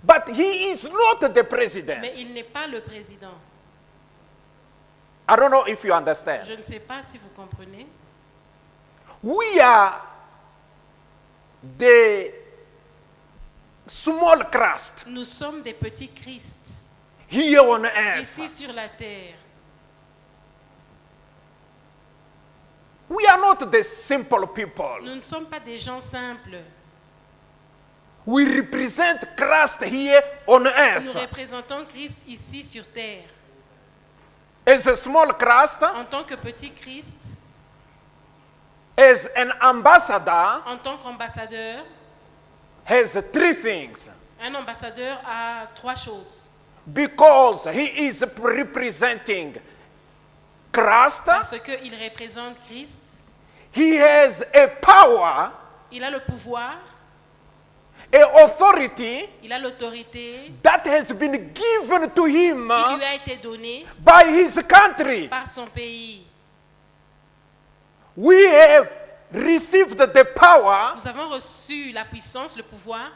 But he is not the president. Mais il n'est pas le président. I don't know if you understand. Je ne sais pas si vous comprenez. We are the small Christ Nous sommes des petits Christ here on earth. ici sur la terre. We are not the simple people. Nous ne sommes pas des gens simples. We represent Christ here on Nous earth. représentons Christ ici sur terre. As a small Christ, En tant que petit Christ, as an ambassador, en tant qu'ambassadeur, has three things. un ambassadeur a trois choses. Because he is representing Christ, Parce qu'il représente Christ, he has a power, il a le pouvoir, a authority il a l'autorité that has been given to him qui lui a été donnée by his country. par son pays. We have received the power, Nous avons reçu la puissance, le pouvoir,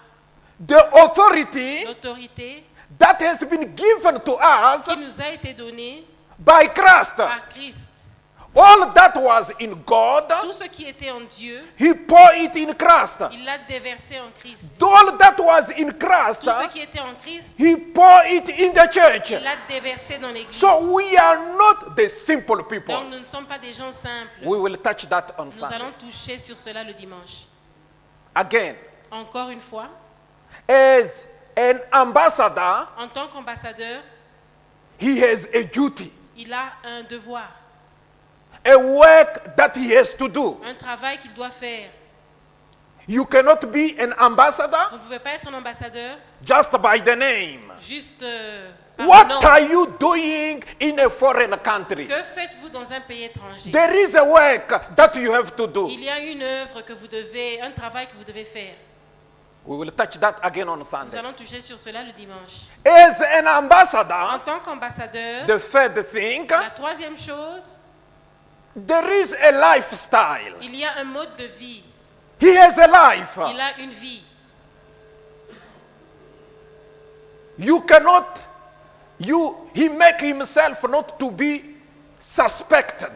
the authority l'autorité that has been given to us qui nous a été donnée by Christ. par Christ. All that was in God, Tout ce qui était en Dieu, he poured it in Christ. il l'a déversé en Christ. All that was in Christ, Tout ce qui était en Christ, he poured it in the church. il l'a déversé dans l'Église. So we are not the simple people. Donc nous ne sommes pas des gens simples. We will touch that on Nous Sunday. allons toucher sur cela le dimanche. Again, Encore une fois, as an ambassador, en tant qu'ambassadeur, he has a duty, il a un devoir, a work that he has to do. un travail qu'il doit faire. You cannot be an ambassador Vous ne pouvez pas être un ambassadeur just by the name. juste par le nom. What are you doing in a foreign country? Que faites-vous dans un pays étranger? There is a work that you have to do. Il y a une œuvre que vous devez, un travail que vous devez faire. We will touch that again on Nous Sunday. allons toucher sur cela le dimanche. As an En ambassador, tant qu'ambassadeur, the third thing, la troisième chose, there is a lifestyle. il y a un mode de vie. He has a life. Il a une vie. You cannot, he make himself not to be suspected.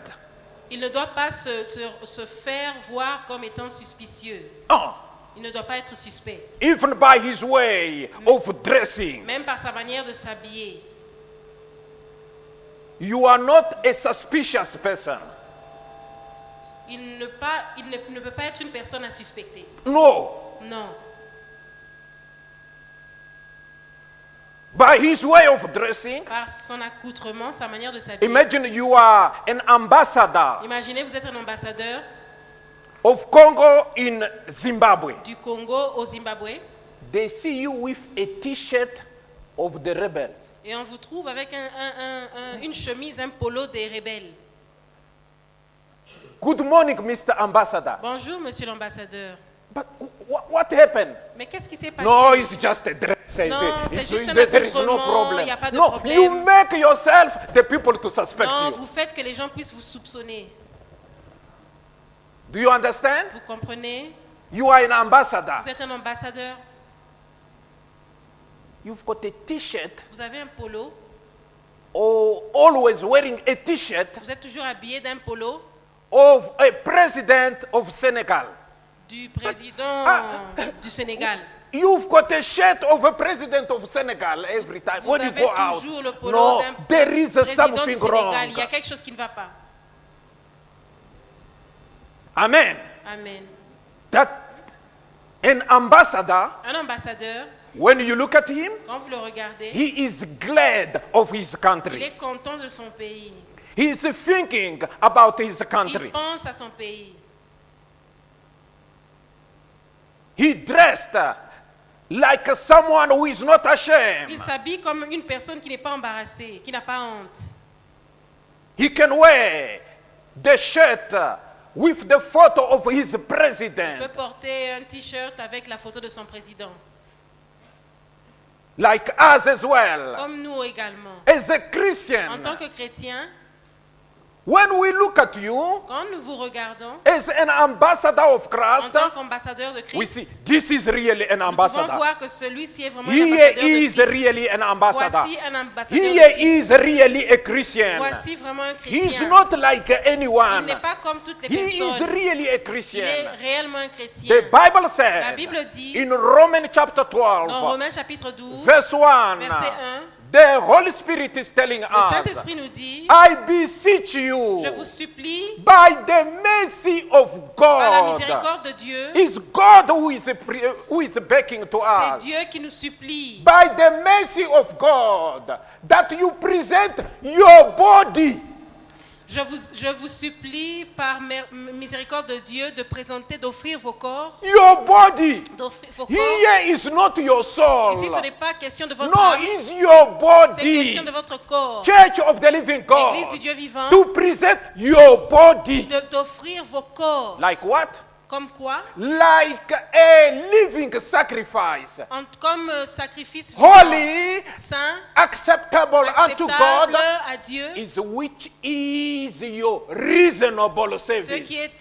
Il ne doit pas se faire voir comme étant suspicieux. Oh, Il ne doit pas être suspect. even by his way of dressing. Même par sa manière de s'habiller. You are not a suspicious person. Il ne peut pas être une personne à suspecter. No. Non. By his way of dressing, Par son accoutrement, sa manière de s'habiller. imagine you are an ambassador Imaginez, vous êtes un ambassadeur of Congo in Zimbabwe. du Congo au Zimbabwe They see you with a t-shirt of the rebels. et on vous trouve avec une chemise, un polo des rebelles. Good morning, Mr. Ambassador. Bonjour, monsieur l'ambassadeur. But what happened? Mais qu'est-ce qui s'est passé? No, it's just a dress. Non, c'est juste un There is no accoutrement, problem. il n'y a pas de No, problème. you make yourself the people to suspect Non, you. vous faites que les gens puissent vous soupçonner. Do you understand? Vous comprenez? You are an ambassador. Vous êtes un ambassadeur. You've got a t-shirt Vous avez un polo. or always wearing a t-shirt Vous êtes toujours habillé d'un polo of a president of Senegal. du président du Sénégal. You've got a shirt of a president of Senegal every time Vous when you avez go out. toujours le polo No, d'un there is président du something Sénégal. wrong. Il y a quelque chose qui ne va pas. Amen. Amen. That an ambassador, Un ambassadeur, when you look at him, quand vous le regardez, he is glad of his il country. est content de son pays. He is thinking about his Il country. pense à son pays. He dressed like someone who is not ashamed. Il s'habille comme une personne qui n'est pas embarrassée, qui n'a pas honte. He can wear the shirt with the photo of his Il peut president, porter un t-shirt avec la photo de son président. like us as well. Comme nous également. As a En Christian, tant que chrétien, When we look at you Quand nous vous regardons as an ambassador of en Christ, tant qu'ambassadeur de we Christ, see this is really an nous pouvons ambassador. voir que celui-ci est vraiment un He ambassadeur de is Christ. really an ambassador. Voici un ambassadeur He de Christ. is really a Christian. Voici vraiment un He is chrétien. not like Il anyone. n'est pas comme toutes les He is personnes. really a Il est Christian. réellement un chrétien. The Bible La said Bible dit in Romans chapter dans 12, Romains chapitre 12, verse 1, verset 1, the Holy Spirit is telling le us, Saint-Esprit nous dit, I beseech you je vous supplie, by the mercy of par la God. miséricorde de Dieu, It's God who is begging to c'est us. Dieu qui nous supplie, By the mercy of God, that you present your body. je vous supplie par miséricorde de Dieu de présenter, d'offrir vos corps, Your body. d'offrir vos corps. Here is not your soul. Ici, ce n'est pas question de votre No, âme, it's your c'est body. question de votre corps. Church of the living L'église God. du Dieu vivant, To present your body. d'offrir vos corps. Like what? Comme quoi? Like a living sacrifice. Comme sacrifice vivant, Holy, saint, acceptable unto acceptable God, à Dieu, is which is your reasonable ce service. qui est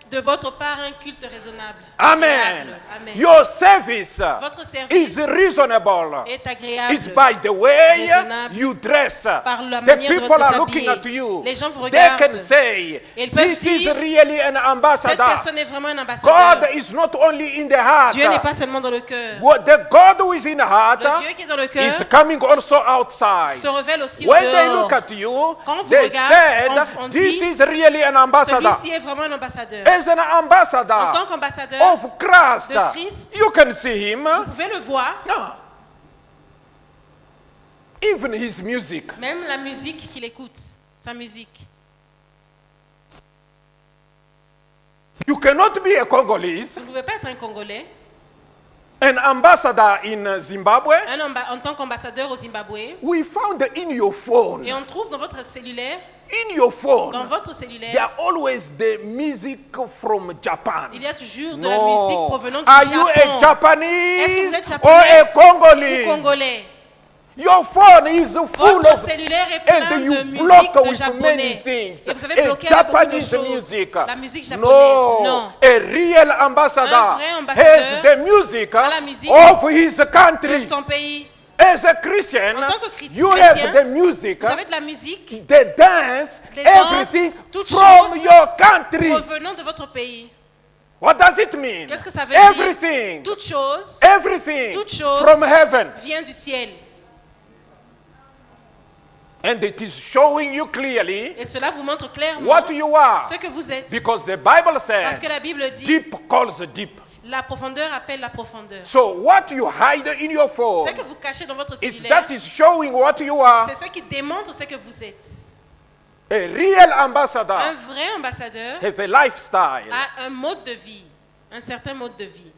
de votre part un culte raisonnable. Amen. Agréable. Amen. Your service Votre is service reasonable. est agréable. It's by the way Raisonnable. you dress. Par la The manière de people are vous looking at habiller. you. Les gens vous They regardent. can say, Ils peuvent this is dire, really an Cette ambassador. personne est vraiment un ambassadeur. God is not only in the heart. Dieu n'est pas seulement dans le cœur. The God who is in the heart Le Dieu qui est dans le cœur is coming also outside. se révèle aussi au When they dehors. look at you, Quand on vous they regarde, said, on this dit, is really an ambassador. Celui-ci est vraiment un ambassadeur. As an En ambassador tant qu'ambassadeur, of Christ, de Christ, you can see him. vous pouvez le voir, No. Even his music. même la musique qu'il écoute, sa musique. You cannot be a Congolese, Vous ne pouvez pas être un Congolais, an ambassador in Zimbabwe. en tant qu'ambassadeur au Zimbabwe, We found in your phone. et on trouve dans votre cellulaire, In your phone, dans votre there cellulaire, are always the music from Japan. il y a toujours de la musique No. provenant du Are you Japon. a Est-ce que Japanese vous êtes or japonais a ou Congolese? Congolais. Your phone is full Votre of cellulaire est plein and de you musique block de with many japonais. things. Et vous avez A bloqué avec beaucoup de Japanese choses. music. La musique japonaise, No, non. a real ambassador Un vrai ambassadeur has the music a la musique of his De country. son pays. As a Christian, En tant que chrétien, you have the music, Vous avez de la musique the dance, des danses, everything toutes from choses your country. provenant de votre pays. What does it mean? Qu'est-ce que ça veut Everything, dire? Toute chose everything Toute chose from heaven. vient du ciel. And it is showing you clearly Et cela vous montre clairement what you are. ce que vous êtes. Because the Bible Parce says, que la Bible dit, deep calls deep. la profondeur appelle la profondeur. So what you hide in your phone Ce que vous cachez dans votre is cellulaire, that is showing what you are. c'est ce qui démontre ce que vous êtes. A real ambassador Un vrai ambassadeur have a lifestyle. a un mode de vie, un certain mode de vie.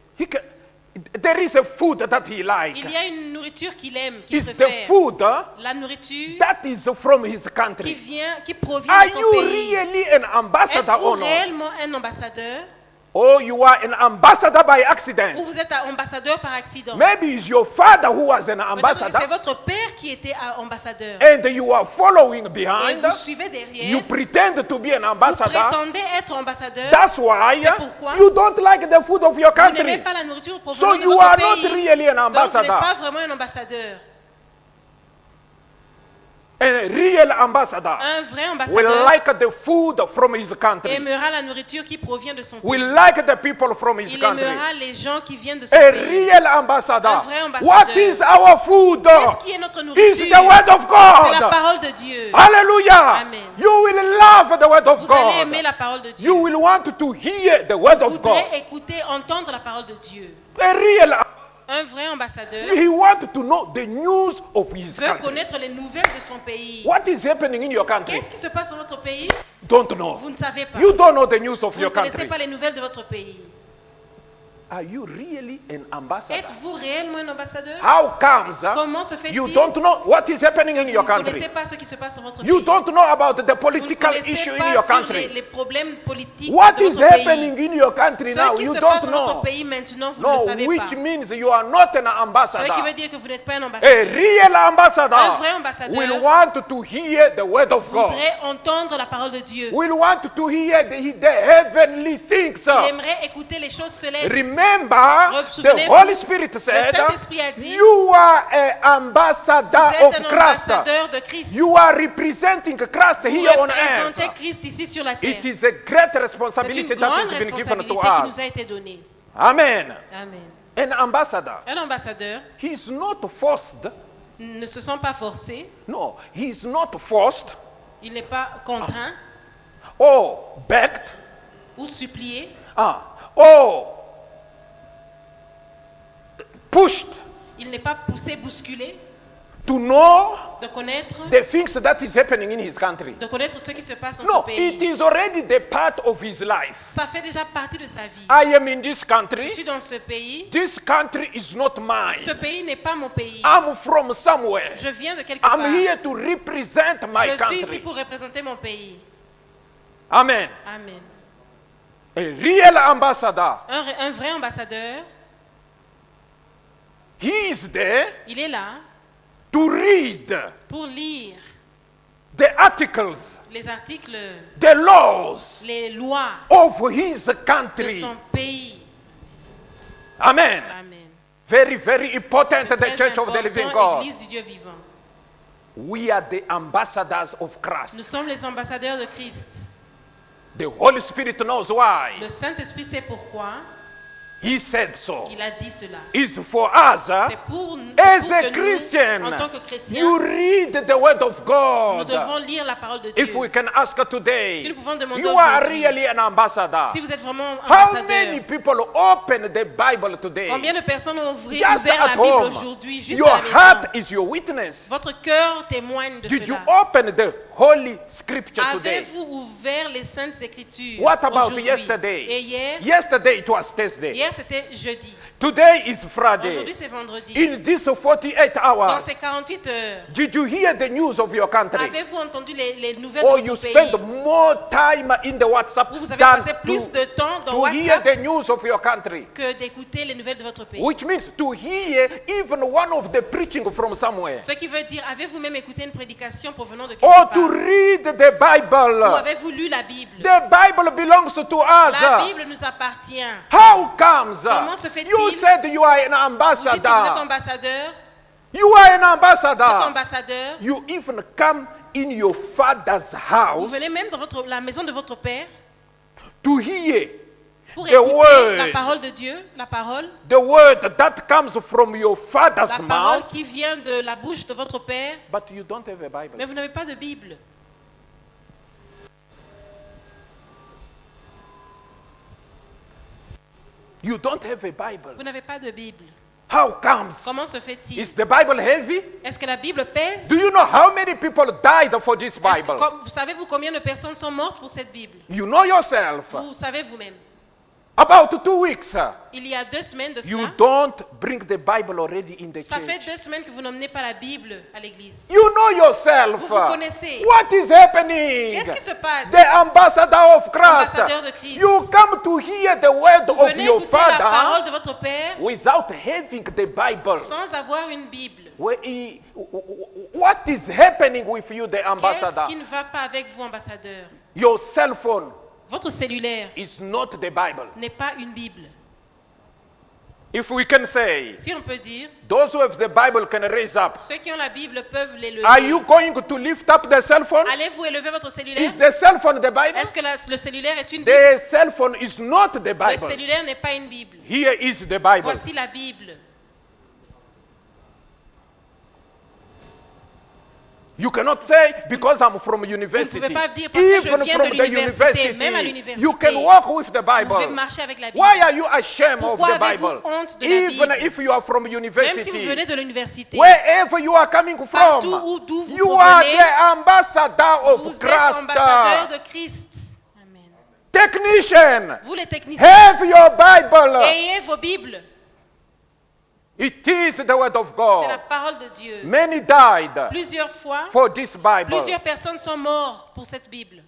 There is a food that he likes. Il y a une nourriture qu'il aime, qu'il It's the préfère. food La nourriture that is from his country. qui provient Are de son you pays. really an ambassador Êtes-vous or not? réellement un ambassadeur Or you are an ambassador by ou accident? vous êtes un ambassadeur par accident? Maybe it's your father who was an Peut-être que ambassador c'est votre père qui était un ambassador. and you are following Et behind. vous suivez derrière. You pretend to be an Vous ambassador. prétendez être ambassadeur. That's why C'est pourquoi you don't like the food of your Vous n'aimez country. pas la nourriture So provenant de you votre are pays. not really an Donc vous n'êtes ambassador. pas vraiment un ambassadeur. A real ambassador Un vrai will ambassadeur like the food from his country. aimera la nourriture qui provient de son pays. Will like the people from his Il country. aimera les gens qui viennent de son A pays. real ambassador. Un vrai ambassadeur. What is our food? Qu'est-ce qui est notre Is nourriture? the word of C'est la God. parole de Dieu. Hallelujah. Amen. You will love the word of Vous allez God. aimer la parole de Dieu. You will want to hear the word Vous of God. voudrez écouter, entendre la parole de Dieu. A real Un vrai ambassadeur he wants to know the news of his veut country. connaître les nouvelles de son pays. What is happening in your country? Qu'est-ce qui se passe dans votre pays? Don't know. Vous ne savez pas. You don't know the news of Vous your ne connaissez country. pas les nouvelles de votre pays. Are you really an ambassador? Êtes-vous réellement un ambassadeur? How comes Comment se fait-il you don't know what is happening in Vous your ne country? connaissez pas ce qui se passe dans votre You pays. don't know about the Vous ne political connaissez issue in pas your sur country. les problèmes politiques What de is votre pays. happening in your country now? Ce qui You se passe don't dans votre know. pays maintenant, vous ne le No, savez which pas. means you are not an Ce qui ambassador. veut dire que vous n'êtes pas un A ambassadeur. real Un ambassador vrai ambassadeur will want to hear the word of God. voudrait entendre la parole de Dieu. Will want to hear the heavenly things. Il aimerait écouter les choses célestes. Remember, the Souvenez-vous, Holy Spirit said, Saint-Esprit a dit, you are an ambassador Vous of êtes un Christ. ambassadeur de Christ. You are representing Christ Vous here on représentez earth. Christ ici sur la terre. It is a great C'est responsibility une that grande has been given responsabilité to qui us. nous a été donnée. Amen. Amen. An ambassador. Un ambassadeur He is not forced. ne se sent pas forcé, No, he is not forced il n'est pas contraint or begged ou supplié or pushed il n'est pas poussé, bousculé to know de connaître, the things that is happening in his country. de connaître ce qui se passe dans No, son pays. it is already the part of his life. Ça fait déjà partie de sa vie. I am in this Je country. suis dans ce pays. This country is not mine. Ce pays n'est pas mon pays. I'm from somewhere. Je viens de quelque part. I'm here to represent my Je suis ici country. pour représenter mon pays. Amen. Amen. A real ambassador. Un vrai ambassadeur, He is there il est là to read pour lire the articles, les articles, the laws les lois of his de country. son pays. Amen. Amen. Very, very important, C'est the très church of the living important, God. Église du Dieu vivant. We are the ambassadors of Christ. Nous sommes les ambassadeurs de Christ. The Holy Spirit knows why. Le Saint-Esprit sait pourquoi He said so. il a dit cela. It's for us, C'est pour as a que Christian, nous, en tant que you chrétiens, read the word of nous God. devons lire la parole de Dieu. If we can ask Si today, nous pouvons demander you are aujourd'hui, really an ambassador. si vous êtes vraiment How many ambassadeur, people open the Bible today? combien de personnes ont Just ouvert la at Bible home. aujourd'hui, juste Your à la maison? heart is your witness. Votre cœur témoigne de Did you cela. open the Holy Scripture today? Avez-vous ouvert les Saintes Écritures What about aujourd'hui? yesterday? Et hier, Yesterday it was Thursday. hier c'était jeudi. Today is Friday. Aujourd'hui c'est vendredi. In these 48 Dans hours, ces 48 heures, did you hear the news of your country? avez-vous entendu les nouvelles Or de you votre spend pays? more time in the WhatsApp Ou vous avez than passé plus de temps dans to hear WhatsApp the news of your country? que d'écouter les nouvelles de votre pays. Which means to hear even one of the preaching from somewhere. Ce qui veut dire, avez-vous même écouté une prédication provenant de quelque Or part? to read the Ou Bible. avez-vous lu la Bible? The Bible belongs to La us. Bible nous appartient. How comes? Comment se fait-il? You said you are an Vous dites que vous êtes ambassador. ambassadeur. You are an Vous êtes ambassador. ambassadeur. You even come in your father's Vous house venez même dans la maison de votre père to hear pour The écouter word. la parole de Dieu, the word that comes from your father's la parole mouth, qui vient de la bouche de votre père, but you don't have a Bible. mais vous n'avez pas de Bible. You don't have a Bible. Vous n'avez pas de Bible. How comes? Comment se fait-il? Is the Bible heavy? Est-ce que la Bible pèse? Do you know how many people died for this Est-ce que, Bible? vous savez-vous combien de personnes sont mortes pour cette Bible? You know yourself. Vous savez vous-même. About 2 weeks, Il y a 2 semaines de you cela. don't bring the Bible already in the Ça fait church. 2 semaines que vous n'emmenez pas la Bible à l'église. You know yourself. Vous vous connaissez. What is happening? Qu'est-ce qui se passe? The ambassador of Christ. Ambassadeur de Christ. You come to hear the word Vous of venez your écouter la father parole de votre père without having the Bible. sans avoir une Bible. What is happening with you, the Qu'est-ce ambassador? qui ne va pas avec vous, ambassadeur? Your cell phone Votre cellulaire is not the Bible. n'est pas une Bible. If we can say, Si on peut dire, those who have the Bible can raise up. ceux qui ont la Bible peuvent l'élever. Are you going to lift up the cell phone? Allez-vous élever votre cellulaire? Is the cell phone the Bible? Est-ce que le cellulaire est une Bible? The cell phone is not the Le Bible. cellulaire n'est pas une Bible. Here is the Bible. Voici la Bible. You cannot say because I'm from university. Vous ne pouvez pas dire parce que je Even viens de from the l'université, même à university, l'université. you can walk with the Vous pouvez Bible. marcher avec la Bible. Why are you ashamed of Pourquoi the avez-vous Bible? honte de la Even Bible? if you are from Même si vous university, venez de l'université, wherever you are coming from, Partout d'où vous you are provenez, the ambassador of vous êtes Christ. ambassadeur de Christ. Amen. Technician, Vous les techniciens, have your Bible. ayez vos Bibles. It is the word of C'est la God. parole de Dieu. Many died Plusieurs fois, for this Bible. plusieurs personnes sont mortes pour cette Bible.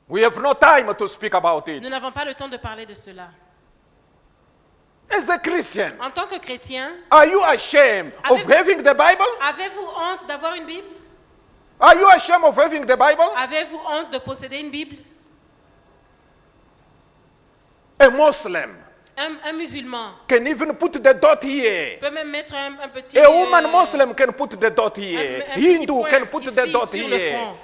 We have no time to speak about it. Nous n'avons pas le temps de parler de cela. As a Christian, En tant que chrétien, are you ashamed of Avez-vous- having the Bible? avez-vous honte d'avoir une Bible? Are you ashamed of having the Bible? Avez-vous honte de posséder une Bible? A Muslim Un musulman can even put the dot here. peut même mettre un petit... A woman Muslim can put the dot here. un petit Hindu point can put the ici dot sur le here. front,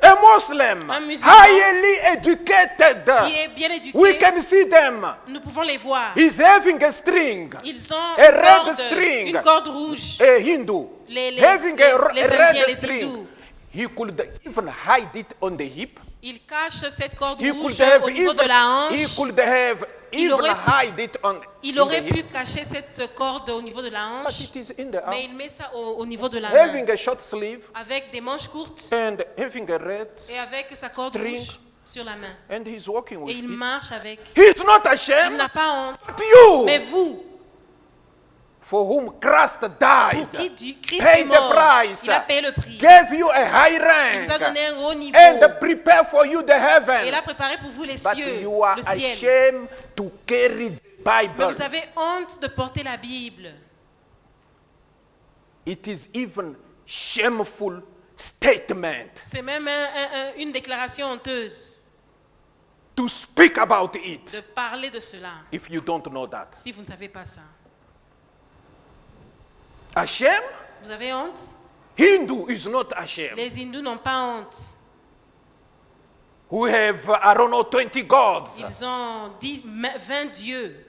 A Muslim, Un musulman highly educated, qui est bien éduqué. we can see them. Nous pouvons les voir. He's having a string, Ils ont a red string. une corde rouge. a Hindu, Les having les Indiens, red les string. hindous, He could even hide it on the hip. ils cachent cette corde He rouge could have au niveau even, de la he hanche. could have Il even aurait pu- hide it on Il in aurait the pu hip. cacher cette corde au niveau de la But hanche, it is in the arm. mais il met ça au niveau de la main, Having a short sleeve avec des manches courtes and having a red, et avec sa corde String. rouge sur la main. and he's walking Et with il it. marche avec. He's not Il ashamed. n'a pas honte. But you, Mais vous, for whom Christ pour died, qui Christ est paid the mort, price, il a payé le prix. gave you a high Il vous a rank, donné un haut niveau. and prepare for you the Et il heaven. a préparé pour vous les But cieux, you are le ciel. ashamed to carry the Mais Bible. vous avez honte de porter la Bible. It is even shameful statement C'est même une déclaration honteuse to speak about it de parler de cela, if you don't know that. si vous ne savez pas ça. Ashamed? Vous avez honte? Hindu is not ashamed. Les hindous n'ont pas honte. Who have, I don't know, 20 gods. Ils ont 20 dieux.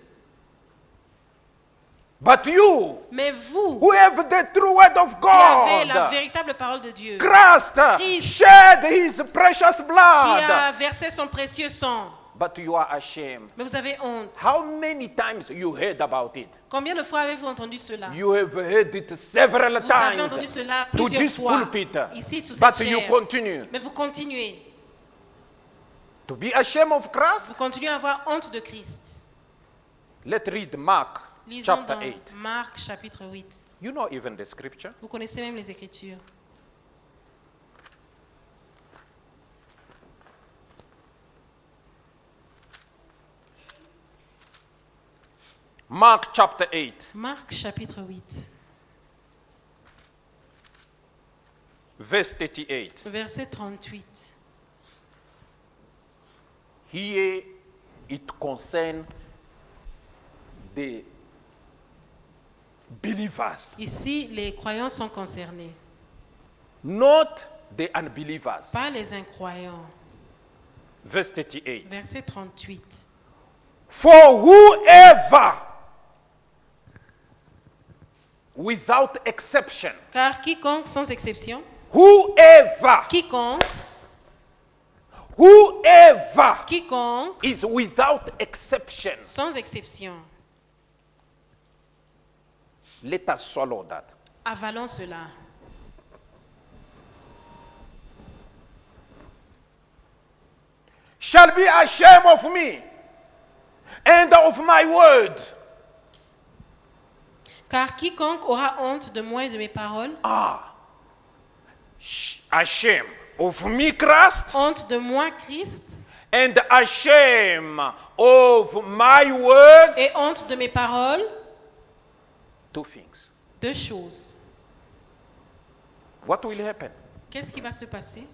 But you, Mais vous, who have the true word of qui avez la God, véritable parole de Dieu, Christ Christ, shed his precious qui blood. a versé son précieux sang, But you are ashamed. mais vous avez honte. How many times you heard about it? Combien de fois avez-vous entendu cela? You have heard it several Vous avez times entendu cela to plusieurs this fois, pulpit. ici sous But cette you chaire. continue Mais vous continuez. to be ashamed of Christ. Vous continuez à avoir honte de Christ. Let's read Mark Lisons chapter dans 8. Marc chapitre 8. You know even the scripture. Vous connaissez même les Écritures. Mark chapter 8, Marc chapitre 8, verse 38. verset 38. Here it concerns the believers, Ici, les croyants sont concernés, not the unbelievers. pas les incroyants. Verse 38. Verset 38. For whoever, without exception, Car quiconque, sans exception, whoever quiconque, is without exception. sans exception, Let us swallow that. avalons cela. Shall be ashamed of me and of my word. Car quiconque aura honte de moi et de mes paroles, Ashamed of me, Christ, honte de moi, Christ, and ashamed of my words. et honte de mes paroles, Two things. deux choses. What will happen? Qu'est-ce qui va se passer?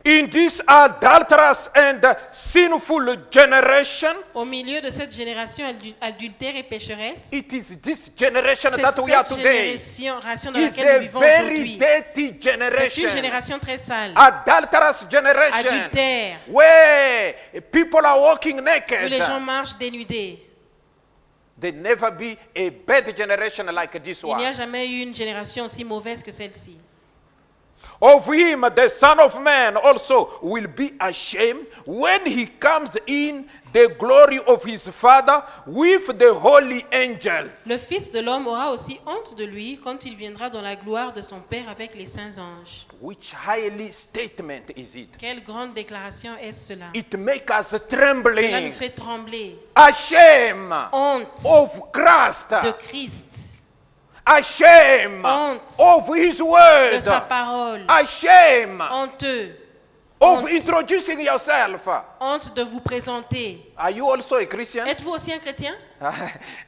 In this adulterous and sinful generation, Au milieu de cette génération adultère et pécheresse, it is this generation c'est that we are cette today. génération dans It's laquelle nous a vivons very aujourd'hui. dirty C'est une generation. génération très sale, Adulterous generation. adultère, Where people are walking où naked. les gens marchent dénudés. There never be a bad generation like this Il n'y a one. jamais eu une génération aussi mauvaise que celle-ci. Of him, the Son of Man also will be ashamed when he comes in the glory of his Father with the holy angels. Le Fils de l'homme aura aussi honte de lui quand il viendra dans la gloire de son Père avec les saints anges. Which highly statement is it? Quelle grande déclaration est cela? It makes us Cela nous trembling, fait trembler. ashamed Honte of Christ, de Christ, ashamed Honte of his de word, sa parole, ashamed honteux, of honte. introducing yourself. honte de vous présenter. Are you also a Christian? Êtes-vous aussi un chrétien?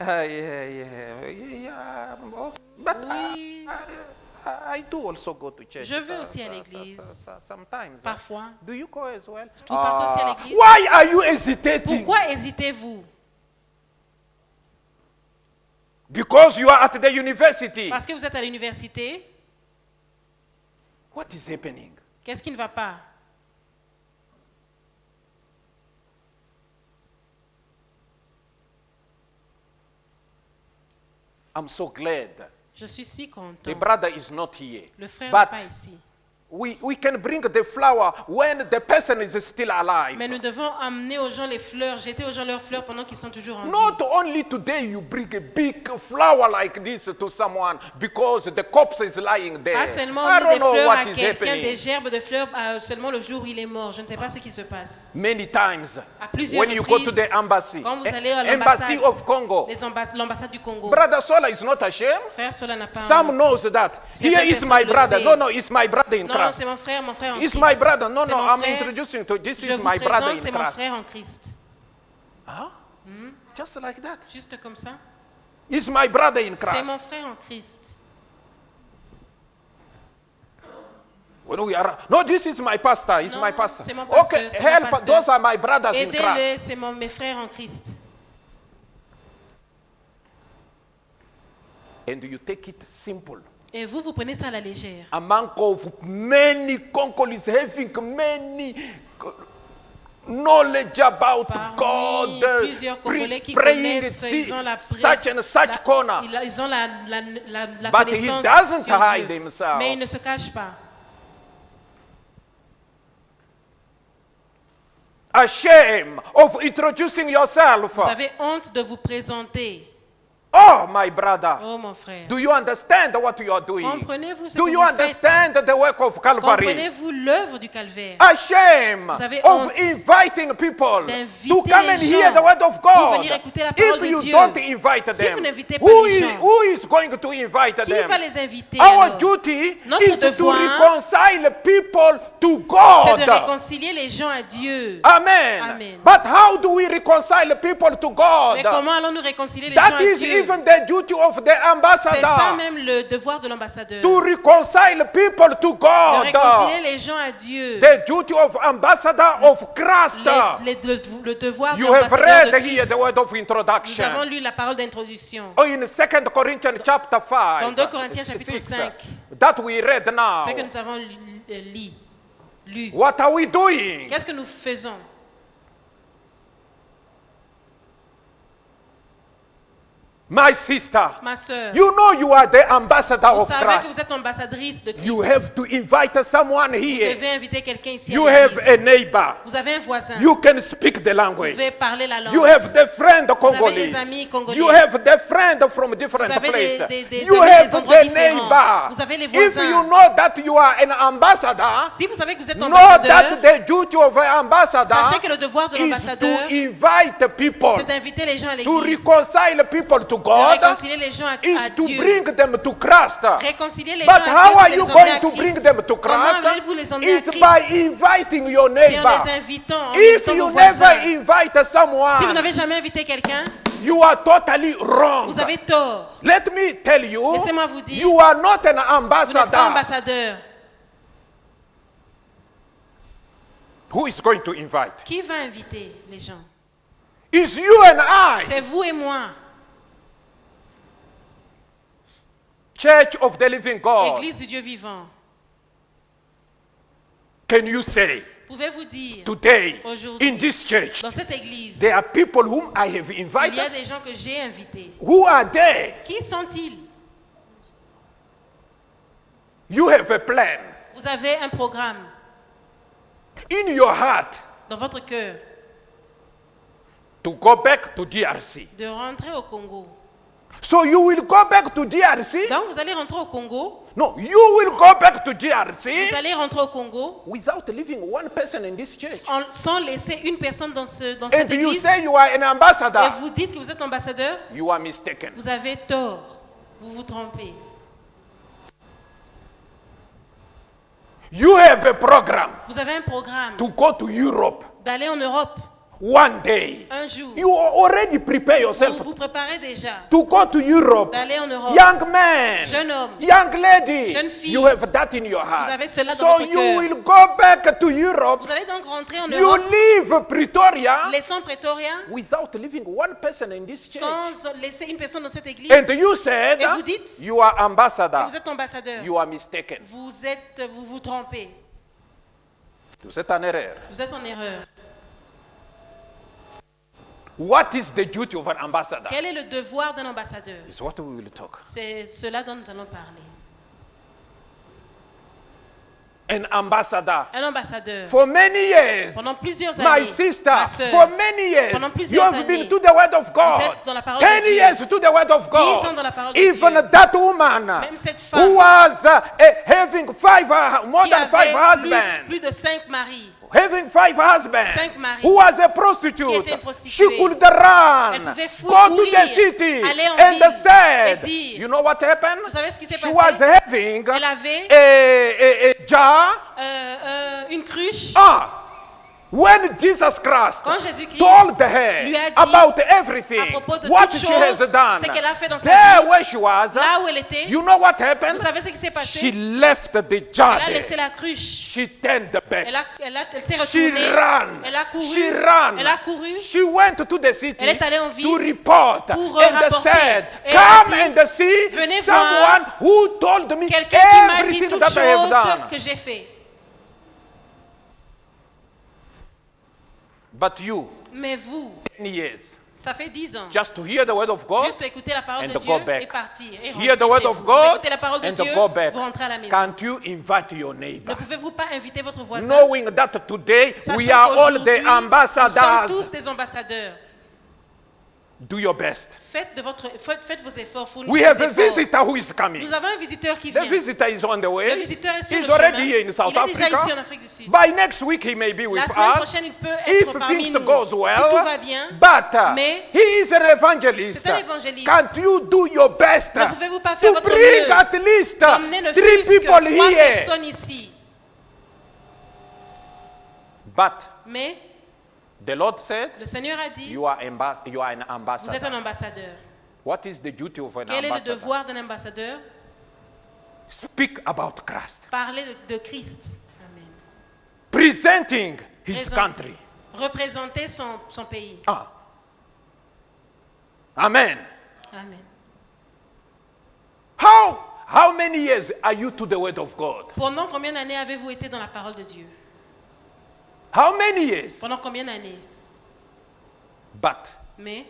Yeah. Oh, but Oui. I do also go to church. Je vais aussi à l'église. Sometimes. Parfois. Do you go as well? Vous partez aussi à l'église? Why are you hesitating? Pourquoi hésitez-vous? Because you are at the university. Parce que vous êtes à l'université. What is happening? Qu'est-ce qui ne va pas? I'm so glad Je suis si the content. brother is not here. Le frère n'est But pas ici. we can bring the flower when the person is still alive. Mais nous devons amener aux gens les fleurs, jeter aux gens leurs fleurs pendant qu'ils sont toujours en vie. Not only today you bring a big flower like this to someone because the corpse is lying there. Pas seulement I des don't know fleurs what à is quelqu'un, happening. des gerbes de fleurs seulement le jour où il est mort. Je ne sais pas ce qui se passe. Many times À plusieurs when you go to reprises, the embassy, quand vous allez à embassy l'ambassade, of Congo, l'ambassade du Congo, Brother Sola is not ashamed. frère Sola n'a pas Some honte. knows that. Certaines Here is personnes my le brother. savent. No, it's my brother in Non, Christ. c'est mon frère en It's Christ. my brother. No, C'est no, mon I'm frère. introducing to this Je is vous my brother présente, in c'est mon Christ. frère en Christ. Huh? Just like that. Juste comme ça. He's my brother in C'est Christ. mon frère en Christ. When we are, no, this is my pastor. He's Non, my pastor. c'est mon pasteur, Okay, c'est mon help. pasteur. Those are my brothers in Christ. Aidez-le, c'est mes frères en Christ. And you take it simple. Et vous, vous prenez ça à la légère. Among of many Congolese having many knowledge about Parmi God, plusieurs Congolais qui praying connaissent, ils ont la such and such corner. Ils ont la But he connaissance doesn't sur hide Dieu. himself. Mais ils ne se cachent pas. Ashamed of introducing yourself. Vous avez honte de vous présenter. Oh, my brother. Oh, mon frère. Do you understand what you are doing? Comprenez-vous ce Do que you vous faites? understand the work of Calvary? Comprenez-vous l'œuvre du calvaire? Ashamed Vous avez of honte inviting people d'inviter to come les and hear gens the word of pour God. venir écouter la parole If de you Dieu. don't invite Si them, vous n'invitez pas who les is, gens, who is going to invite Qui them? va les inviter Our alors? duty Notre is to devoir, reconcile people to C'est de God. réconcilier les gens à Dieu. Amen. Amen. But how do we reconcile people to God? Mais comment allons-nous réconcilier les gens That à is Dieu? even the duty of the C'est ça ambassador. même le devoir de l'ambassadeur. To reconcile people to De God. réconcilier les gens à Dieu. The duty of ambassador of Christ. Le devoir de You have l'ambassadeur de read here Christ. the word of Nous avons introduction. lu la parole d'introduction. Oh, in 2 Corinthians chapter 5. Dans 2 Corinthiens chapitre 6, 5. that we read now. Ce que nous avons lu. What are we doing? Qu'est-ce que nous faisons? My sister, Ma sœur, you know you are the ambassador vous of savez que Christ. vous êtes ambassadrice de Christ. You have to invite someone Vous here. devez inviter quelqu'un ici You à have a l'église. neighbor. Vous avez un voisin. You can speak the Vous language. pouvez parler la langue. You have the friend avez Congolese. des amis congolais. You have the friend from different Vous avez places. des You amis have des endroits the différents. neighbor. Vous avez les If voisins. you know that you are an ambassador, Si vous savez que vous êtes know ambassadeur, that the duty of an ambassador sachez que le devoir de is l'ambassadeur, to invite people, c'est d'inviter les gens à to l'église. reconcile people to De God, réconcilier les gens à is to Dieu. bring them to Christ. Réconcilier les But gens à Dieu, how are c'est de you les emmener going à to bring Christ. them to Comment Christ? allez-vous les emmener à It's by Christ? inviting your C'est en neighbor. les invitant, en If invitant you vos voisins. never invite Si vous someone, n'avez jamais invité quelqu'un, you are totally wrong. vous avez tort. Let me tell you, Laissez-moi vous dire, you are not an vous n'êtes pas ambassador. ambassadeur. Who is going to invite? Qui va inviter les gens? It's you and I, C'est vous et moi. Church of the Living God. Église du Dieu vivant. Can you say Pouvez-vous dire, today aujourd'hui, in this church, dans cette église, there are people whom I have il y a invited? des gens que j'ai invités. Who are they? Qui sont-ils? You have a plan. Vous avez un programme in your heart dans votre cœur to go back to DRC. de rentrer au Congo. So you will go back to DRC? Donc vous allez rentrer au Congo. No, you will go back to Vous DRC allez rentrer au Congo without leaving one person in this church. sans laisser une personne dans cette And you église. say you are an Et ambassador. vous dites que vous êtes ambassadeur. You are mistaken. Vous avez tort. Vous vous trompez. You have a program Vous avez un programme to go to Europe d'aller en Europe one day. un jour. You already prepare Vous yourself vous préparez déjà to go to Europe. d'aller en Europe. Young man, Jeune homme, young lady, jeune fille. you have that in your heart. Vous avez cela dans So votre you cœur. will go back to Europe. Vous allez donc rentrer en You Europe, leave Pretoria laissant Pretoria, without leaving one person in this church. sans laisser une personne dans cette église. And you said Et vous dites you are que ambassador. vous êtes ambassadeur. You are mistaken. Vous vous trompez. Vous êtes en erreur. Vous êtes en erreur. What is the duty of an ambassador? Quel est le devoir d'un ambassadeur? Is what we will talk. C'est cela dont nous allons parler. An ambassador. Un ambassadeur. For many years, Pendant plusieurs my années, sister, ma sœur, for many years, pendant you plusieurs have années, been to the word of God. êtes dans la parole 10 de Dieu. years to the word of 10 ans God. dans la parole de Even Dieu. that woman Même cette who femme was having more qui than 5 avait husbands. plus de 5 maris. Having 5 husbands, 5 maris, who was a qui prostitute, était une she prostituée. could run, Elle pouvait go to courir, the city, aller en and ville said, et dire, you know what happened? Vous savez ce qui s'est She passé? was having Elle avait a jar. une cruche. When Jesus Christ Quand Jésus-Christ told her lui a dit about everything, à propos de what toutes she has choses, done, ce qu'elle a fait dans sa there vie, where she was, là où elle était, you know what happened? vous savez ce qui s'est passé? She left the jar Elle a laissé there. la cruche. She turned back. Elle s'est She retournée. ran. Elle a couru. She ran. Elle a couru. She went to the city Elle est allée en ville to report pour and rapporter. said, Et elle a come dit, and see venez someone voir who told me Quelqu'un qui m'a dit everything toutes that I have choses done. que j'ai fait. But you, Mais vous, 10 years, ça fait 10 ans. just to hear the word of God Juste écouter la parole and de to Dieu go back. et partir. Et Hear the rentrer word chez of vous. Vous God écoutez la parole de and to Dieu, go back. vous rentrez à la maison. Can't you invite your neighbor? Ne pouvez-vous pas inviter votre voisin? Knowing that today Sachant we are all qu'aujourd'hui, the nous sommes ambassadors. tous des ambassadeurs. Do your best. Faites vos efforts. Fournissez We have des a efforts. visitor who is coming. Nous avons un visiteur qui The vient. visitor is on the Le way. visiteur est sur He's le already chemin. here in South Il est déjà Africa. ici en Afrique du Sud. By next week he may be with La semaine us. prochaine, il peut If être parmi things nous. goes well, Si tout va bien, but mais he is an evangelist. c'est un évangéliste. Can't you do your best Ne pouvez-vous pas faire to votre bring mieux at least d'emmener ne 3 fût-ce que people 3 here? personnes ici? But Mais the Lord said, le Seigneur a dit, you are an vous êtes un ambassador. ambassadeur. What is the duty of an Quel est le ambassador? devoir d'un ambassadeur? Speak about Christ. Parler de Christ. Amen. Presenting his Présent- country. Représenter son pays. Amen. Amen. How many years are you to the word of God? Pendant combien d'années avez-vous été dans la parole de Dieu? How many years? Pendant combien d'années? But Mais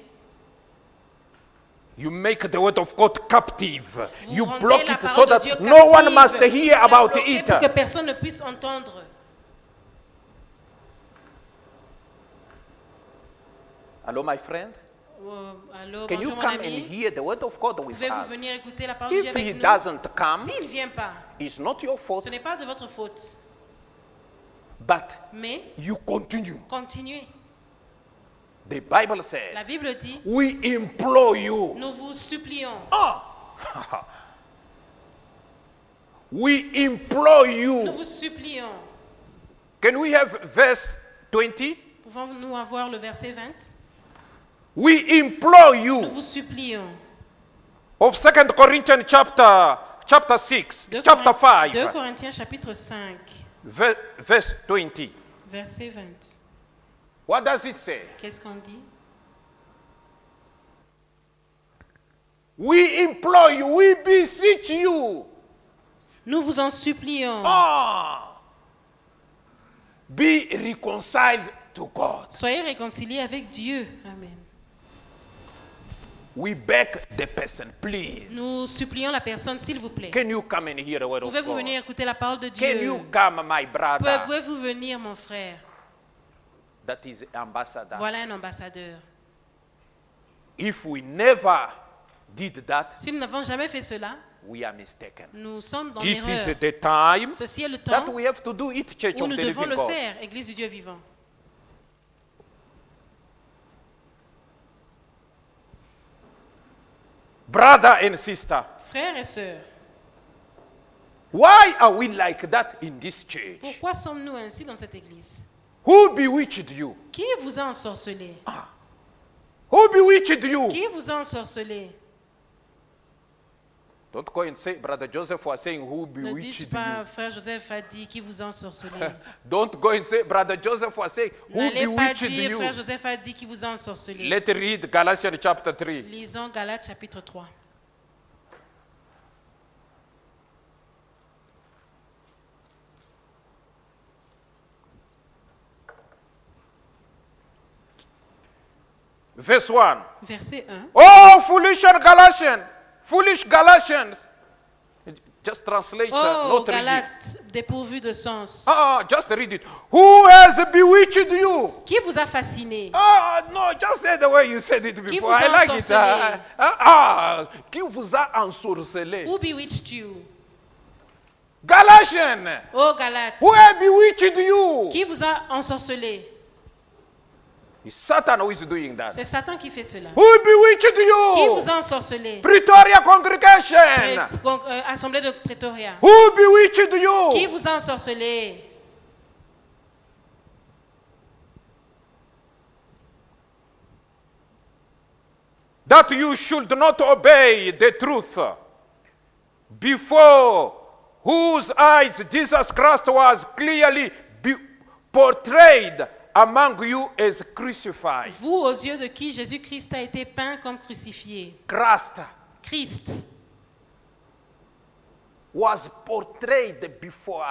you make the word of God captive. vous You rendez block la it parole so de that Dieu no one captive. must hear Vous la about bloquez it. pour que personne ne puisse entendre. Hello, my friend. Allô, Can you bonjour mon come and ami. hear the word of God with Pouvez-vous us? venir écouter la parole de Dieu If he avec nous? doesn't come, S'il ne vient pas, it's not your fault. ce n'est pas de votre faute. But Mais you continue. continuez. The Bible says, La Bible dit, we implore you. nous vous supplions. We implore Nous you. vous supplions. Can we have verse 20? Pouvons-nous avoir le verset 20? We implore Nous you. vous supplions. Of 2 Corinthians chapter 6, 2 chapter 5, Corinthiens chapitre 5, verse 20. verset 20. What does it say? Qu'est-ce qu'on dit? We implore you, we beseech you. Nous vous en supplions. Be reconciled to God. Soyez réconciliés avec Dieu. Amen. we beg the person, please. Nous supplions la personne, s'il vous plaît. Can you come and hear the word of Pouvez-vous God? venir écouter la parole de Can Dieu? you come, my brother? Pouvez-vous venir, mon frère? That is ambassador. Voilà un ambassadeur. If we never did that, Si nous n'avons jamais fait cela, we are mistaken. nous sommes dans This l'erreur. is the time Ceci est le that temps we have to do it, Church où of nous the devons Living le God. faire, Église du Dieu vivant. Brother and sister, Frères et sœurs, why are we like that in this church? pourquoi sommes-nous ainsi dans cette église? Who bewitched you? Qui vous a ensorcelé? Who bewitched you? Qui vous a ensorcelé? Don't go and say, Brother Joseph was saying, who Ne bewitched dites pas, you? frère Joseph a dit, qui vous a ensorcelé? Don't go and say, Brother Joseph was saying, who N'allez pas bewitched dire, you? frère Joseph a dit, qui vous a ensorcelé? Let's read Galatians chapter 3. Lisons Galates chapitre 3. Verse 1. Verset 1. Oh, foolish Galatians. Just translate, Oh, not read it. Galates, dépourvu de sens. Just read it. Who has bewitched you? Qui vous a fasciné? No, just say the way you said it Qui before. vous a I like ensorcelé? it. Qui vous a ensorcelé? Who bewitched you? Galatian. Oh, Galates, Who has bewitched you? qui vous a ensorcelé? It's Satan who is doing that. C'est Satan qui fait cela. Who bewitched Qui you? vous a ensorcelé? Pretoria congregation. Assemblée de Pretoria. Who bewitched you? Qui vous a ensorcelé? That you should not obey the truth, before whose eyes Jesus Christ was clearly portrayed among you as crucified. Vous, aux yeux de qui Jésus-Christ a été peint comme crucifié. Christ Was portrayed before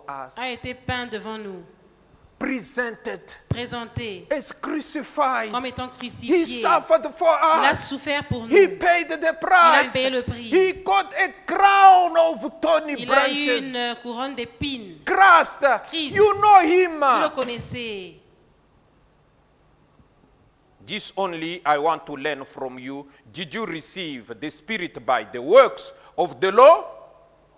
us, a été peint devant nous, presented présenté as crucified. comme étant He crucifié. suffered for Il a us. souffert pour nous. He paid the Il a price. payé le prix. He got a crown of thorny Il a eu branches. une couronne d'épines. Christ, Christ. you know him. Vous le connaissez. This only I want to learn from you. Did you receive the Spirit by the works of the law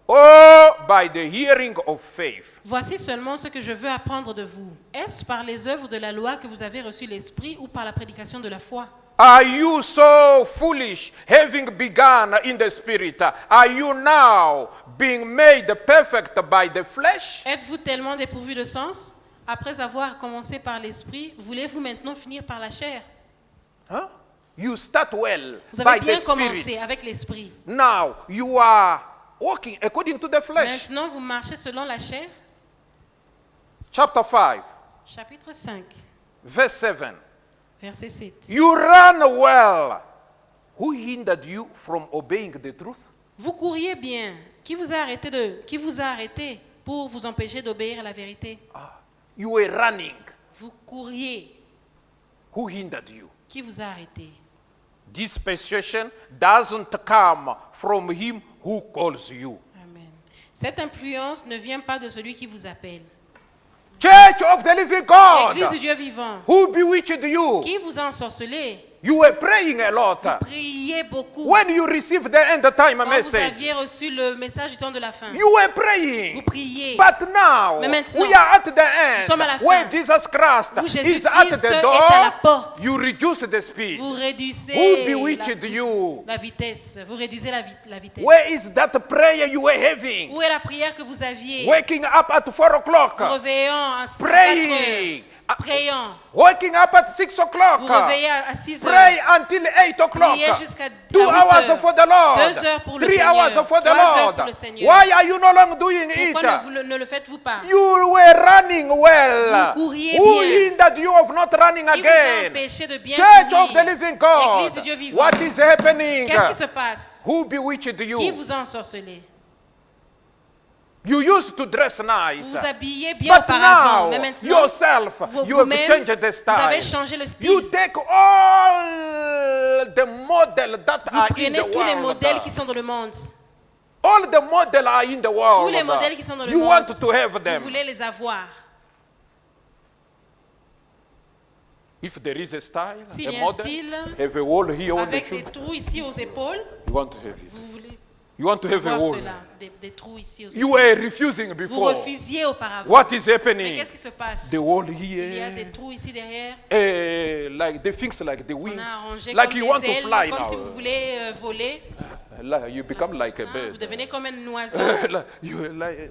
or by the hearing of faith? Voici seulement ce que je veux apprendre de vous. Est-ce par les œuvres de la loi que vous avez reçu l'Esprit ou par la prédication de la foi? Are you so foolish, having begun in the Spirit? Are you now being made perfect by the flesh? Êtes-vous tellement dépourvu de sens? Après avoir commencé par l'Esprit, voulez-vous maintenant finir par la chair? Huh? You start well Vous by avez the bien commencé Spirit. avec l'Esprit. Now you are walking according to the flesh. Maintenant, vous marchez selon la chair. Chapter 5, Chapitre 5, verse 7. verset 7. You run well. Who hindered you from obeying the truth? Vous couriez bien. Qui vous a arrêté pour vous empêcher d'obéir à la vérité? You were running. Vous couriez. Who hindered you? Qui vous a arrêté? This persuasion doesn't come from him who calls you. Amen. Cette influence ne vient pas de celui qui vous appelle. Church of the living God. Église du Dieu vivant. Who bewitched you? Qui vous a ensorcelé? You were praying a lot. Priez beaucoup. When you received the end time Quand vous message, aviez reçu le message du temps de la fin, you were vous praying. priez. But now, Mais maintenant, we are at the nous sommes à la end where fin, Jesus Christ où is Jésus-Christ at est the à door. la porte. You reduce the speed. Vous réduisez Who bewitched you? la vitesse. Vous réduisez la vitesse. Where is that prayer you were having? Où est la prière que vous aviez? Waking up at 4 o'clock, Vous réveillant à 4 praying, heures. Priant. waking up at 6 o'clock, Vous réveillez à 6 heures. pray until 8 o'clock, Priez jusqu'à 2 8 hours heures. for the Lord, 2 heures pour le 3 Seigneur. hours for the 3 heures Lord. pour le Seigneur. Why are you no longer doing it? Pourquoi ne le faites-vous pas? You were running well. Vous couriez Who bien. hindered you of not running Qui vous a again? empêché de bien Church courir? of the living God. Église du Dieu vivant. What is happening? Qu'est-ce qui se passe? Who bewitched Qui you? vous a ensorcelé? You used to dress nice. Vous vous habillez bien But auparavant, now, mais maintenant, yourself, you have vous-même, changed the vous avez style. changé le You style. take all the models that Vous are in prenez the tous les world. modèles qui sont dans le monde. All the models are in the world. Tous les modèles qui sont dans le You monde. want to have Vous them. voulez les avoir. If there is a style, S'il a y a un model, style have a wall here on the avec des shoulder, trous ici aux épaules, you want to have it. vous voulez You want to have a voir wall. cela, des trous ici aux You épaules. were refusing Vous before. refusiez auparavant. What is Mais happening? qu'est-ce qui se passe? The wall Il y a here, des trous ici derrière. like the things like the On wings, a arrangé like comme you des want to ailes, fly comme now. si vous voulez voler. Like you become like a Ça, bird. vous devenez comme un oiseau. Like you like,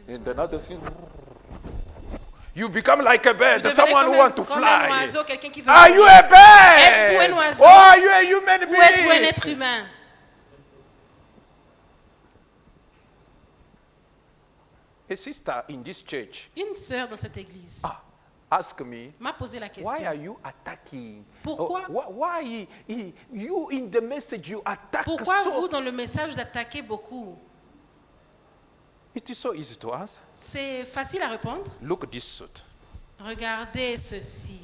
and another thing. You become like a Vous bird, devenez someone who want to comme un fly. oiseau, quelqu'un qui veut Are you voler. a bird? Êtes-vous un oiseau? Oh, are you a human Ou êtes-vous un being? être humain? A sister in this church Une sœur dans cette église asked me, m'a posé la why question. are you attacking? Pourquoi? Why you in the message you attack Pourquoi so? vous, dans le message, vous attaquez beaucoup? It is so easy to answer. C'est facile à répondre. Look this suit Regardez ceci,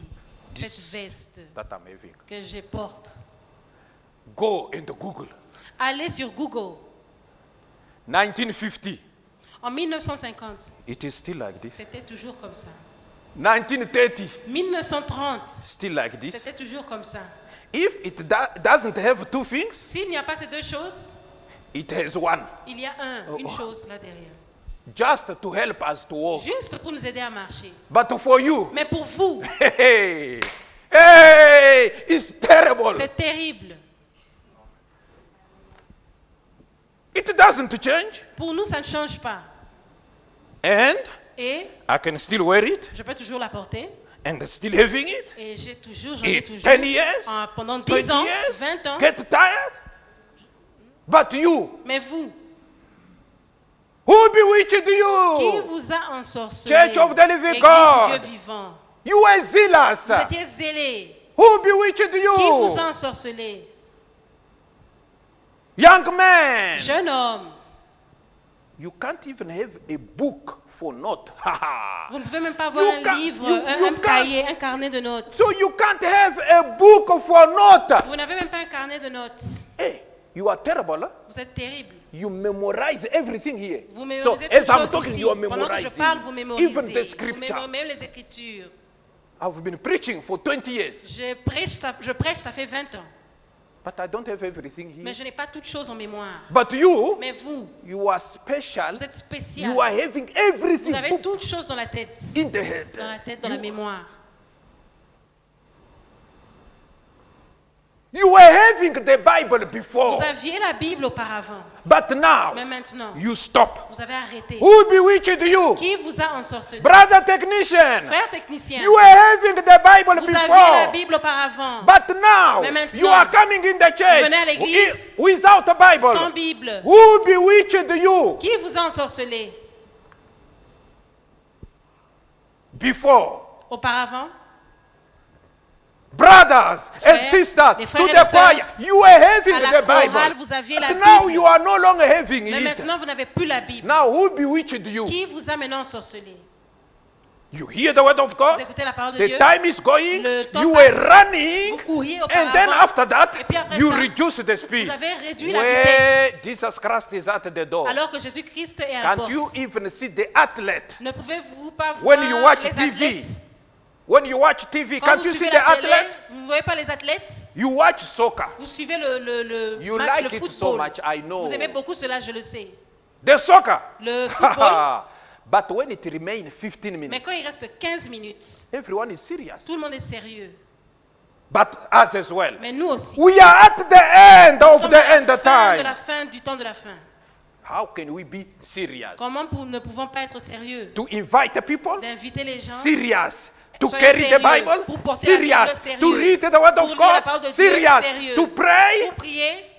This- cette veste that I'm having. que je porte. Go into Google. Allez sur Google. 1950. En 1950, It is still like this. c'était toujours comme ça. 1930. 1930, Still like this. c'était toujours comme ça. If it doesn't have two things, S'il n'y a pas ces deux choses, it has one. il y a une chose là derrière. Just to help us to walk. Juste pour nous aider à marcher. But for you, Mais pour vous, hey, hey, it's terrible. c'est terrible. It doesn't change. Pour nous, ça ne change pas. And Et I can still wear it je peux toujours la porter. and still having it. Et j'en ai In toujours. 10 years, Pendant 20 10 ans, years, 20 ans. get tired. But you, Mais vous, who bewitched qui you? vous a ensorcelé? Church of the living Église God. du Dieu vivant. You were zealous. Vous étiez zélés. Who bewitched Qui vous a you? ensorcelé? Young man. Jeune homme. You can't even have a book for note. Vous ne pouvez même pas avoir You un can't- livre, you un can't- cahier, un carnet de notes. So you can't have a book for note. Vous n'avez même pas un carnet de notes. Hey, you are terrible. Huh? Vous êtes terrible. You memorize everything here. Vous So mémorisez as toutes I'm choses talking, ici. you are Pendant que je memorizing. parle, vous mémorisez. Even the Vous scripture. mémorisez même les Écritures. I've been preaching for 20 years, Je prêche, ça fait 20 ans. but I don't have everything Mais here. je n'ai pas toutes choses en mémoire. But you, Mais vous, you are special. vous êtes spécial. You are having everything. Vous avez book toutes choses dans la tête. in the head. Dans la tête, dans la mémoire. You were having the Bible before, Vous aviez la Bible auparavant. but now Mais maintenant, you stop. vous avez arrêté. Who bewitched you? Qui vous a ensorcelé? Brother technician, Frère technicien, you were having the Bible vous aviez la before, Bible auparavant. but now Mais maintenant, you are coming in the venez à church l'église without a Sans Bible. Bible. Who bewitched you Qui vous a ensorcelé? before? Auparavant? Brothers and Frères, sisters, les to frères et the les sœurs, choir, you were having À la the chorale, Bible. vous aviez la But now Bible. you are no longer having Mais it. maintenant, vous n'avez plus la Bible. Now who bewitched you? Qui vous a maintenant ensorcelé? You hear the word of Vous God? écoutez la parole de The Dieu? time is going. Le temps You were passe. running. Vous couriez And then auparavant. after that, Et puis après you ça, reduce the speed. Vous avez réduit la Where vitesse. Jesus Christ is at the door. Alors que Jésus-Christ est à la Can't porte. you even see the athlete? Ne pouvez-vous pas voir When you watch les TV, athlètes? when you watch TV, Quand can't vous you see suivez the la télé, athlete? vous ne voyez pas les athlètes? You watch soccer. Vous suivez le You match, like le it so football. much, I know. Vous aimez beaucoup cela, je le sais. The soccer. Le football. But when it remains 15 Mais minutes, quand il reste 15 minutes, everyone is serious. tout le monde est sérieux. But us as well. Mais nous aussi. We are at the end Nous of sommes the à end la fin de la time. fin du temps de la fin. How can we be serious? Comment ne pouvons pas être sérieux? To invite people? D'inviter les gens. Serious. To Soyez carry the sérieux. Bible? Pour porter la Bible, Serious. sérieux. To read the word Pour of lire la God? parole de Dieu, Serious. sérieux. To pray? Pour prier,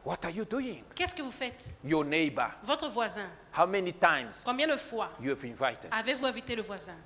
What are you doing? qu'est-ce que vous faites? Your neighbor. Votre voisin, How many times combien de fois you have invited? avez-vous invité le voisin?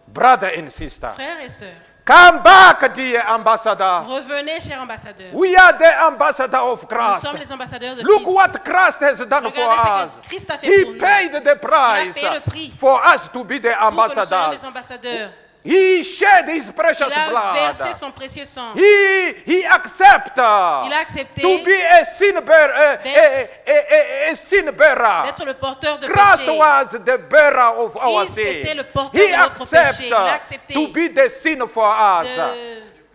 Brother and sister, Frères et sœurs, Come back, dear ambassador. Revenez, cher ambassadeur. We are the ambassador of Nous Christ. sommes les ambassadeurs de Look Christ. what Christ has done for Regardez us. ce que Christ a fait He pour nous. paid the price payé le prix. for us to be the Pour que nous soyons ambassadors. les ambassadeurs. He shed his precious Il a versé blood. son précieux sang. He accepted Il a accepté to be a sin bearer, a sin bearer. d'être le porteur de Christ péché. was the bearer of our Christ sin. était le porteur He de notre péché. Il a accepted accepté to be the sin for us.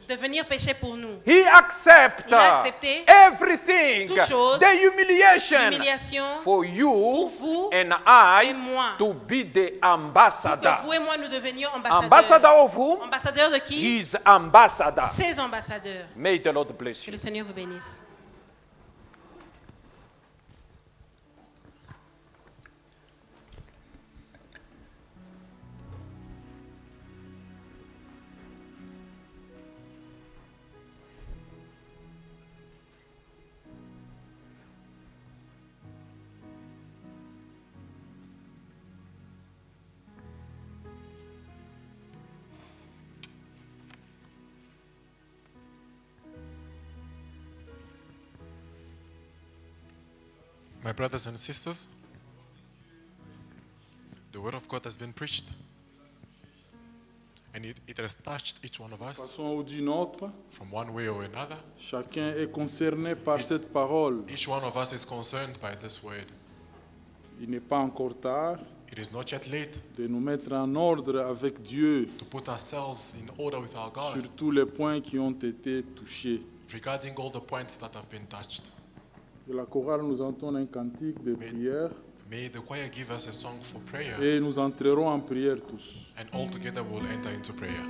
de venir pécher pour nous. He accepted Il a accepté everything, toutes choses, the humiliation l'humiliation for you vous and I et moi. to be the Pour ambassador. que vous et moi nous devenions ambassadeurs. Ambassador of whom? Ambassadeurs de qui? His ambassador. Ces ambassadeurs. May the Lord bless Que you. le Seigneur vous bénisse. My brothers and sisters, the word of God has been preached, and it has touched each one of D'une us façon ou d'une autre, from one way or another. chacun est concerné par cette parole. Each one of us is concerned by this word. Il n'est pas encore tard It is not yet late de nous mettre en ordre avec Dieu to put ourselves in order with our God sur tous les points qui ont été touchés. regarding all the points that have been touched. Que la chorale nous entonne un cantique de prière May the choir give us a song for prayer, et nous entrerons en prière tous. and all together we'll enter into prayer.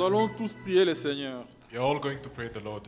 allons tous prier le Seigneur. We are all going to pray the Lord.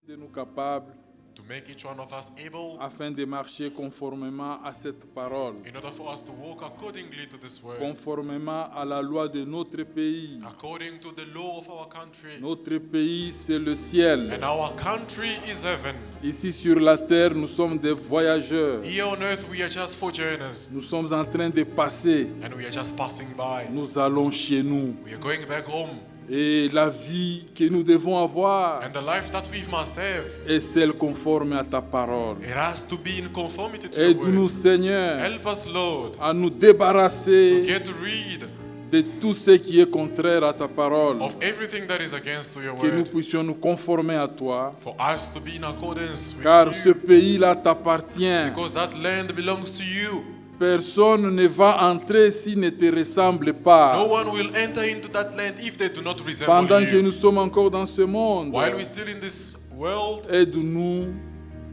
De nous capables To make each one of us able, afin de marcher conformément à cette parole, in order for us to walk accordingly to this word, conformément à la loi de notre pays. according to the law of our country. Notre pays, c'est le ciel. And our country is heaven. Ici sur la terre, nous sommes des voyageurs. Here on earth, we are just foreigners, Nous sommes en train de passer. and we are just passing by. Nous allons chez nous. We are going back home. Et la vie que nous devons avoir And the life that we must have, est celle conforme à ta parole. it has to be in conformity to your Aide-nous, word. Seigneur, Help us, Lord, à nous to débarrasser get rid de tout ce qui est contraire à ta parole. of everything that is against to your Que nous word, puissions nous conformer à toi. for us to be in accordance with Car ce you, pays-là t'appartient. because that land belongs to you. Personne ne va entrer s'il ne te ressemble No pas. one will enter into that land if they do not resemble Pendant que you. nous sommes encore dans ce monde, While we're still in this world, aide-nous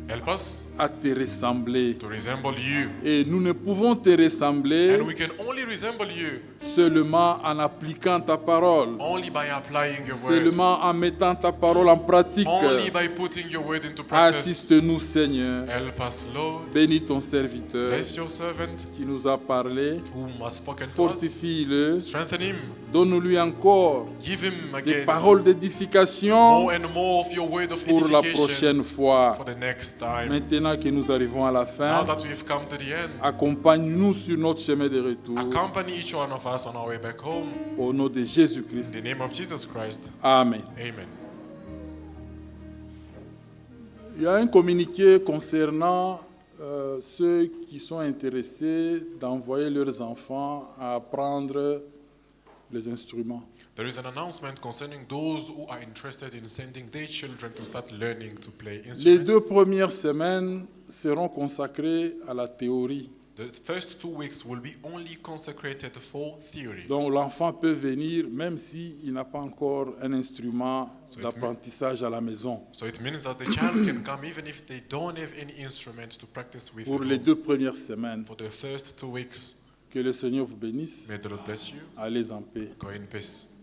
Help us à te ressembler. to resemble you. Et nous ne pouvons te ressembler And we can only resemble you seulement en appliquant ta parole, only by applying your word. seulement en mettant ta parole en pratique. Only by putting your word into practice. Assiste-nous, Seigneur. Help us, Lord. Bénis ton serviteur Bless your servant qui nous a parlé. whom has spoken to us. Fortifie-le. Strengthen him. Donne-lui encore Give him des again paroles d'édification more and more of your word of pour la edification prochaine fois. for the next time. Maintenant que nous arrivons à la Now fin, that we've come to the end, accompagne-nous sur notre chemin de retour. accompany each one of us on our way back home. Au nom de In Jésus-Christ. the name of Jesus Christ. Amen. Amen. Il y a un communiqué concernant ceux qui sont intéressés d'envoyer leurs enfants à apprendre les instruments. There is an announcement concerning those who are interested in sending their children to start learning to play Les instruments. 2 premières semaines seront consacrées à la théorie. The first 2 weeks will be only consecrated for theory. Donc l'enfant peut venir même s'il n'a pas encore un instrument So it d'apprentissage à la maison. So it means that the child can come even if they don't have any instruments to practice with. Pour at les home. 2 premières semaines, For the first 2 weeks, que le Seigneur vous bénisse. may the Lord bless you. Allez en paix. Go in peace.